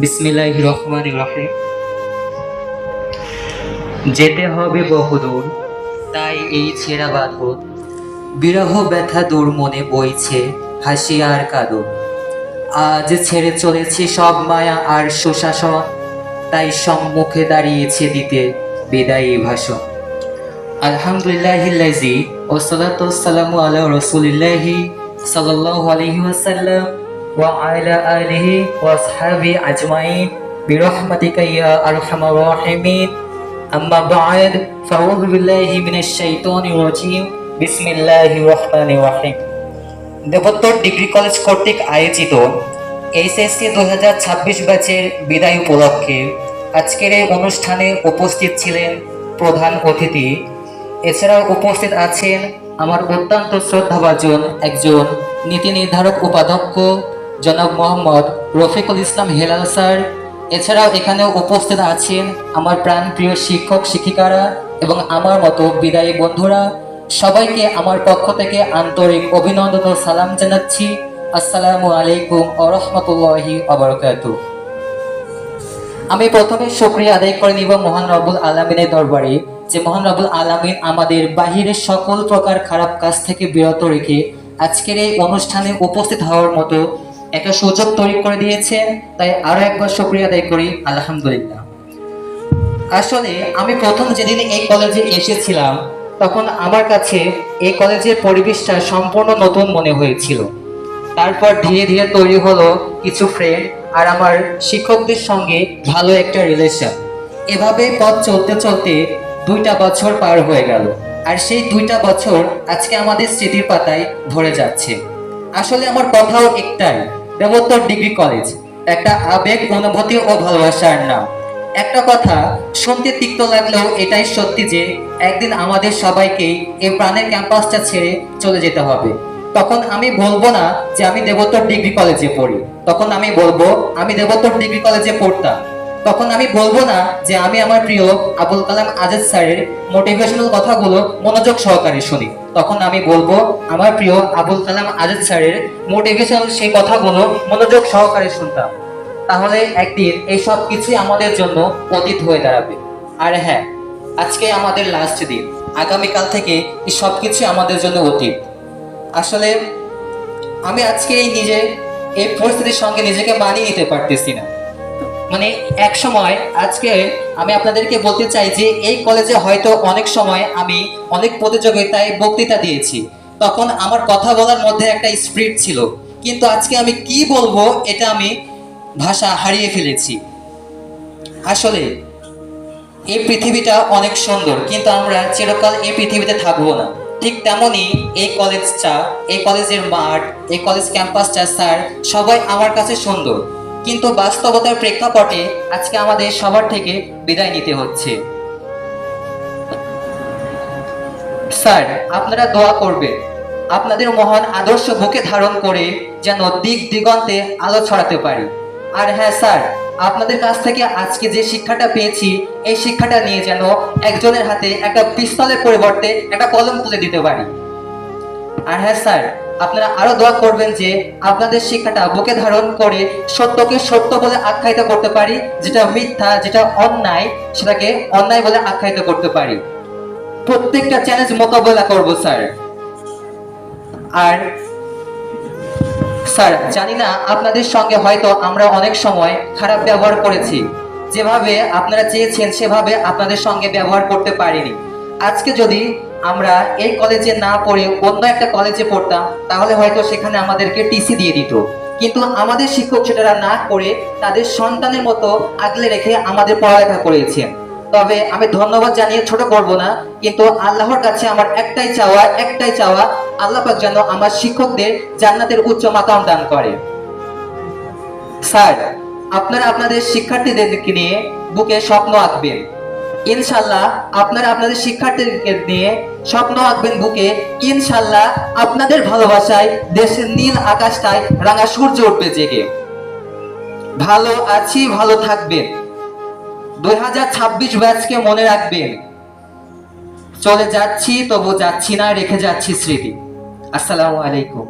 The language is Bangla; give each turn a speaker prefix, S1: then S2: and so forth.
S1: বিসমিল্লাহির রহমানির রহিম। যেতে হবে বহুদূর, তাই এই ছেঁড়া বাঁধন, বিরহ ব্যথা দূর মনে বইছে হাসি আর কাঁদন। আজ ছেড়ে চলেছি সব মায়া আর সুশাসন, তাই সম্মুখে দাঁড়িয়েছে দিতে বিদায়ী ভাষণ। আলহামদুলিল্লাহিল্লাযী ওয়াসসালাতু ওয়াসসালামু আলা রাসূলিল্লাহি সাল্লাল্লাহু আলাইহি ওয়াসাল্লাম ওয়া আলা আলিহি ওয়া আসহাবিহি আজমাইন বিরহমাতিকা ইয়া আরহামার রাহিমিন। আম্মা বা'দ, ফাআউযু বিল্লাহি মিনাশ শাইতানির রাজীম। বিসমিল্লাহির রহমানির রহিম। দেবোত্তর ডিগ্রি কলেজ কর্তৃক আয়োজিত এইচএসসি 2026 ব্যাচের বিদায় উপলক্ষে আজকের এই অনুষ্ঠানে উপস্থিত ছিলেন প্রধান অতিথি। এছাড়াও উপস্থিত আছেন আমার অত্যন্ত শ্রদ্ধাভাজন একজন নীতি নির্ধারক উপাধ্যক্ষ জনাব মোহাম্মদ রফিকুল ইসলাম হেলাল স্যার। এছাড়াও এখানেও উপস্থিত আছেন আমার প্রাণপ্রিয় শিক্ষক শিক্ষিকারা এবং আমার মতো বিদায়ী বন্ধুরা। সবাইকে আমার পক্ষ থেকে আন্তরিক অভিনন্দন ও সালাম জানাচ্ছি। আসসালামু আলাইকুম ওয়া রাহমাতুল্লাহি ওয়া বারাকাতুহু। আমি প্রথমে শুকরিয়া আদায় করে নিব মহান রব্বুল আলামিনের দরবারে, যে মহান রব্বুল আলামিন আমাদের বাহিরের সকল প্রকার খারাপ কাজ থেকে বিরত রেখে আজকের এই অনুষ্ঠানে উপস্থিত হওয়ার মতো একটা সুযোগ তৈরি করে দিয়েছেন। তাই আরো একবার শুকরিয়া আদায় করি, আলহামদুলিল্লাহ। আসলে আমি প্রথম যেদিন এই কলেজে এসেছিলাম তখন আমার কাছে এই কলেজের পরিবেশটা সম্পূর্ণ নতুন মনে হয়েছিল। তারপর ধীরে ধীরে তৈরি হলো কিছু ফ্রেন্ড আর আমার শিক্ষকদের সঙ্গে ভালো একটা রিলেশন। এভাবে পথ চলতে চলতে 2টা বছর পার হয়ে গেল, আর সেই 2টা বছর আজকে আমাদের স্মৃতির পাতায় ভরে যাচ্ছে। আসলে আমার কথাও একটাই, দেবোত্তর ডিগ্রি কলেজ একটা আবেগ, অনুভূতি ও ভালোবাসার নাম। একটা কথা শুনতে তিক্ত লাগলেও এটাই সত্যি যে একদিন আমাদের সবাইকেই এই প্রাণের ক্যাম্পাসটা ছেড়ে চলে যেতে হবে। তখন আমি বলবো না যে আমি দেবোত্তর ডিগ্রি কলেজে পড়ি, তখন আমি বলবো আমি দেবোত্তর ডিগ্রি কলেজে পড়তাম। তখন আমি বলবো না যে আমি আমার প্রিয় আবুল কালাম আজাদ স্যারের মোটিভেশনাল কথাগুলো মনোযোগ সহকারে শুনি, তখন আমি বলবো আমার প্রিয় আবুল কালাম আজাদ স্যারের মোটিভেশনাল সেই কথাগুলো মনোযোগ সহকারে শুনতাম। তাহলে একদিন এই সব কিছুই আমাদের জন্য অতীত হয়ে দাঁড়াবে। আর হ্যাঁ, আজকে আমাদের লাস্ট দিন, আগামীকাল থেকে এই সব কিছুই আমাদের জন্য অতীত। আসলে আমি আজকে এই পরিস্থিতির সঙ্গে নিজেকে মানিয়ে নিতে পারতেছি না। মানে এক সময় আজকে আমি আপনাদেরকে বলতে চাই যে এই কলেজে হয়তো অনেক সময় আমি অনেক প্রতিযোগিতায় বক্তৃতা দিয়েছি, তখন আমার কথা বলার মধ্যে একটা স্পিরিট ছিল, কিন্তু আজকে আমি কি বলবো এটা আমি ভাষা হারিয়ে ফেলেছি। আসলে এই পৃথিবীটা অনেক সুন্দর, কিন্তু আমরা চিরকাল এই পৃথিবীতে থাকবো না। ঠিক তেমনই এই কলেজটা, এই কলেজের মাঠ, এই কলেজ ক্যাম্পাসটা, স্যার সবাই আমার কাছে সুন্দর, কিন্তু বাস্তবতার প্রেক্ষাপটে আজকে আমাদের সবার থেকে বিদায় নিতে হচ্ছে। স্যার আপনারা দোয়া করবেন আপনাদের মহান আদর্শ বুকে ধারণ করে যেন দিক দিগন্তে আলো ছড়াতে পারি। আর হ্যাঁ স্যার, আপনাদের কাছ থেকে আজকে যে শিক্ষাটা পেয়েছি এই শিক্ষাটা নিয়ে যেন একজনের হাতে একটা পিস্তলের পরিবর্তে একটা কলম তুলে দিতে পারি। আর হ্যাঁ স্যার, আপনারা আরো দোয়া করবেন যে আপনাদের শিক্ষাটা বুকে ধারণ করে সত্যকে সত্য বলে আখ্যায়িত করতে পারি, যেটা মিথ্যা, যেটা অন্যায়, সেটাকে অন্যায় বলে আখ্যায়িত করতে পারি। প্রত্যেকটা চ্যালেঞ্জ মোকাবেলা করব স্যার। আর স্যার জানি না আপনাদের সঙ্গে হয়তো আমরা অনেক সময় খারাপ ব্যবহার করেছি, যেভাবে আপনারা চেয়েছেন সেভাবে আপনাদের সঙ্গে ব্যবহার করতে পারিনি। আজকে যদি আমরা এই কলেজে না পড়ে অন্য একটা কলেজে পড়তাম তাহলে হয়তো সেখানে আমাদেরকে টিসি দিয়ে দিত, কিন্তু আমাদের শিক্ষক সেটা না করে তাদের সন্তানের মতো আগলে রেখে আমাদের পড়ালেখা করিয়েছেন। তবে আমি ধন্যবাদ জানিয়ে ছোট করব না, কিন্তু আল্লাহর কাছে আমার একটাই চাওয়া, আল্লাহ পাক যেন আমার শিক্ষকদের জান্নাতের উচ্চ মাকাম দান করে। স্যার আপনারা আপনাদের শিক্ষার্থীদেরকে নিয়ে বুকে স্বপ্ন আঁকবেন, ইনশাল্লাহ আপনারা আপনাদের শিক্ষার্থীদেরকে নিয়ে স্বপ্ন আঁকবেন বুকে, ইনশাল্লাহ আপনাদের ভালোবাসায় দেশের নীল আকাশটায় রাঙা সূর্য উঠবে জেগে। ভালো আছি, ভালো থাকবেন। 2026 ব্যাচকে মনে রাখবেন, চলে যাচ্ছি তবু যাচ্ছি না, রেখে যাচ্ছি স্মৃতি। আসসালামু আলাইকুম।